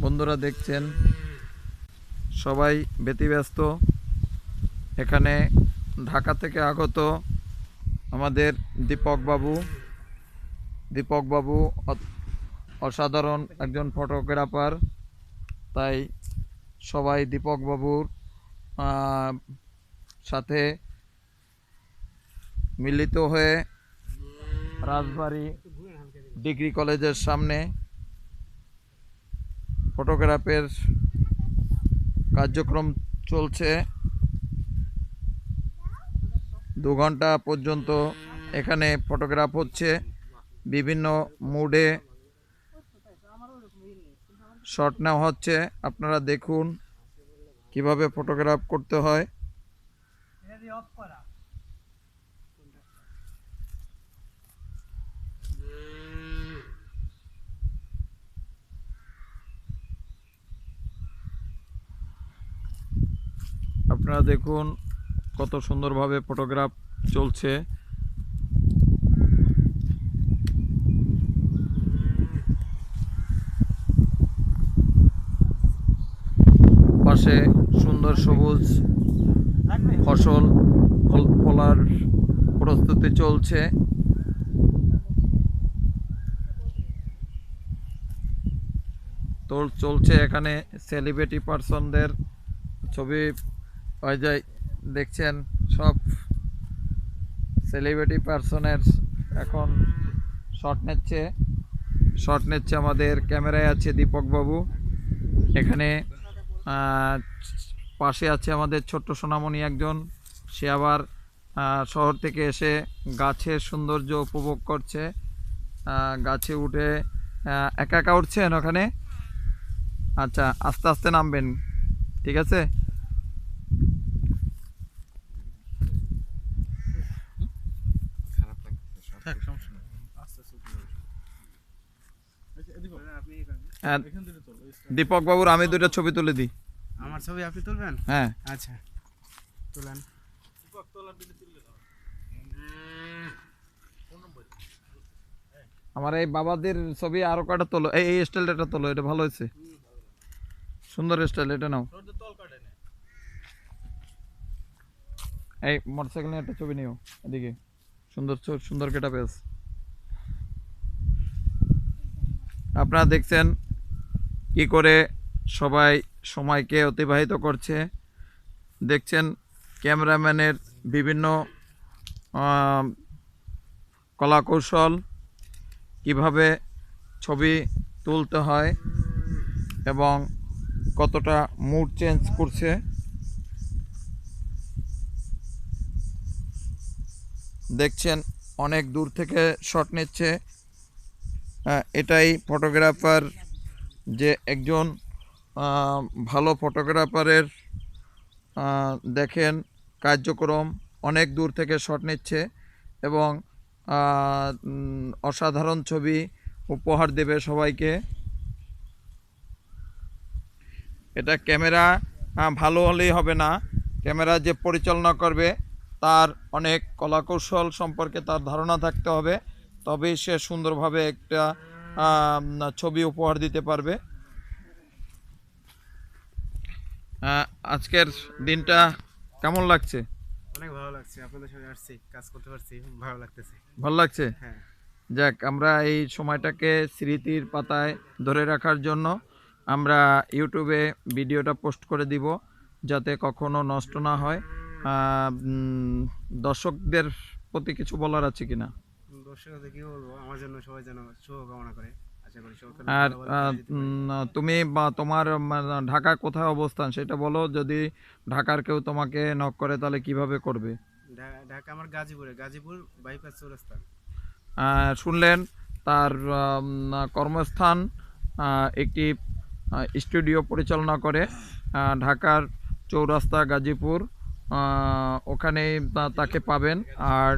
বন্ধুরা দেখছেন সবাই ব্যতিব্যস্ত। এখানে ঢাকা থেকে আগত আমাদের দীপক বাবু অসাধারণ একজন ফটোগ্রাফার। তাই সবাই দীপক বাবুর সাথে মিলিত হয়ে রাজবাড়ী ডিগ্রি কলেজের সামনে ফটোগ্রাফের কার্যক্রম চলছে। 2 ঘন্টা পর্যন্ত এখানে ফটোগ্রাফ হচ্ছে, বিভিন্ন মুডে শট নেওয়া হচ্ছে। আপনারা দেখুন কিভাবে ফটোগ্রাফ করতে হয়। আপনারা দেখুন কত সুন্দরভাবে ফটোগ্রাফ চলছে। পাশে সুন্দর সবুজ ফসল ফলার প্রস্তুতি চলছে। তো চলছে এখানে সেলিব্রিটি পার্সনদের ছবি হয়ে যায়। দেখছেন সব সেলিব্রিটি পার্সনের এখন শট নিচ্ছে। আমাদের ক্যামেরায় আছে দীপক বাবু। এখানে পাশে আছে আমাদের ছোট্ট সোনামণি একজন, সে আবার শহর থেকে এসে গাছের সৌন্দর্য উপভোগ করছে। গাছে উঠে একা একা উঠছেন ওখানে? আচ্ছা, আস্তে আস্তে নামবেন, ঠিক আছে? দীপক বাবুর আমি 2টা ছবি তুলে দিই। আমার ছবি আপনি তুলবেন? হ্যাঁ, আচ্ছা তুলেন। আমার এই বাবাদের ছবি আরো কয়টা তোলো। এই স্টাইলটা তোলো, এটা ভালো হয়েছে, সুন্দর স্টাইল, এটা নাও। এই মোটরসাইকেল নিয়ে একটা ছবি নিও, এদিকে সুন্দর সুন্দর কেটা পেস। আপনারা দেখছেন কি করে সবাই সময়কে অতিবাহিত করছে। দেখছেন ক্যামেরাম্যানের বিভিন্ন কলাকৌশল, কিভাবে ছবি তুলতে হয় এবং কতটা মুড চেঞ্জ করছে। দেখছেন অনেক দূর থেকে শট নিচ্ছে। এটাই ফটোগ্রাফার, যে একজন ভালো ফটোগ্রাফারের দেখেন কার্যক্রম, অনেক দূর থেকে শট নিচ্ছে এবং অসাধারণ ছবি উপহার দেবে সবাইকে। এটা ক্যামেরা ভালো হলেই হবে না, ক্যামেরা যে পরিচালনা করবে তার অনেক কলাকৌশল সম্পর্কে তার ধারণা থাকতে হবে, তবেই সে সুন্দরভাবে একটা ছবি উপহার দিতে পারবে। আজকের দিনটা কেমন লাগছে? অনেক ভালো লাগছে, আপনাদের সাথে আসছি, কাজ করতে পারছি, ভালো লাগতেছে। ভালো লাগছে? হ্যাঁ। যাক, আমরা এই সময়টাকে স্মৃতির পাতায় ধরে রাখার জন্য আমরা ইউটিউবে ভিডিওটা পোস্ট করে দিব, যাতে কখনো নষ্ট না হয়। দর্শকদের প্রতি কিছু বলার আছে কিনা? দর্শকদের কি বলবো, আমার জন্য সবাই যেন শুভকামনা করে। আর তুমি বা তোমার ঢাকা কোথায় অবস্থান সেটা বলো। যদি ঢাকার কেউ তোমাকে নক করে তাহলে কিভাবে করবে? ঢাকা আমার গাজীপুর বাইপাস চৌরাস্তা। শুনলেন, তার কর্মস্থান একটি স্টুডিও পরিচালনা করে ঢাকার চৌরাস্তা গাজীপুর, ওখানেই তাকে পাবেন। আর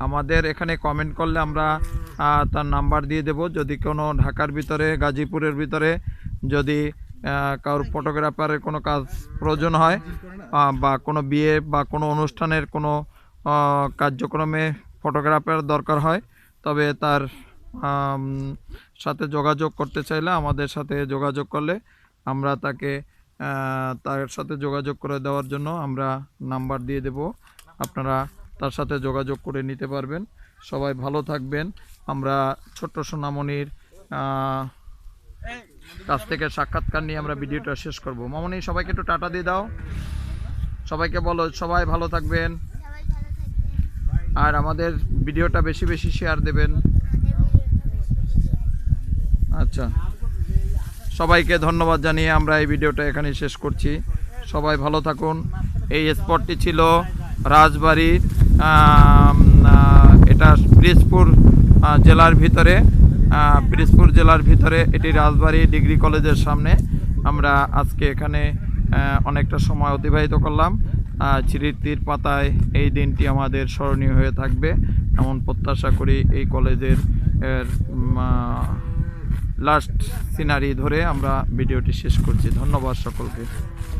আমাদের এখানে কমেন্ট করলে আমরা তার নাম্বার দিয়ে দেব। যদি কোনো ঢাকার ভিতরে, গাজীপুরের ভিতরে যদি কারোর ফটোগ্রাফারের কোনো কাজ প্রয়োজন হয় বা কোনো বিয়ে বা কোনো অনুষ্ঠানের কোনো কার্যক্রমে ফটোগ্রাফার দরকার হয়, তবে তার সাথে যোগাযোগ করতে চাইলে আমাদের সাথে যোগাযোগ করলে আমরা তাকে তার সাথে যোগাযোগ করে দেওয়ার জন্য আমরা নাম্বার দিয়ে দেব, আপনারা তার সাথে যোগাযোগ করে নিতে পারবেন। সবাই ভালো থাকবেন। আমরা ছোট্ট সোনামণির কাছ থেকে সাক্ষাৎকার নিয়ে আমরা ভিডিওটা শেষ করব। মামনি, সবাইকে একটু টাটা দিয়ে দাও, সবাইকে বলো সবাই ভালো থাকবেন, আর আমাদের ভিডিওটা বেশি বেশি শেয়ার দেবেন। আচ্ছা, সবাইকে ধন্যবাদ জানিয়ে আমরা এই ভিডিওটা এখানে শেষ করছি। সবাই ভালো থাকুন। এই স্পটটি ছিল রাজবাড়ি, এটা পিরোজপুর জেলার ভিতরে এটি রাজবাড়ি ডিগ্রি কলেজের সামনে। আমরা আজকে এখানে অনেকটা সময় অতিবাহিত করলাম। স্মৃতির পাতায় এই দিনটি আমাদের স্মরণীয় হয়ে থাকবে এমন প্রত্যাশা করি। এই কলেজের লাস্ট সিনারি ধরে আমরা ভিডিওটি শেষ করছি। ধন্যবাদ সকলকে।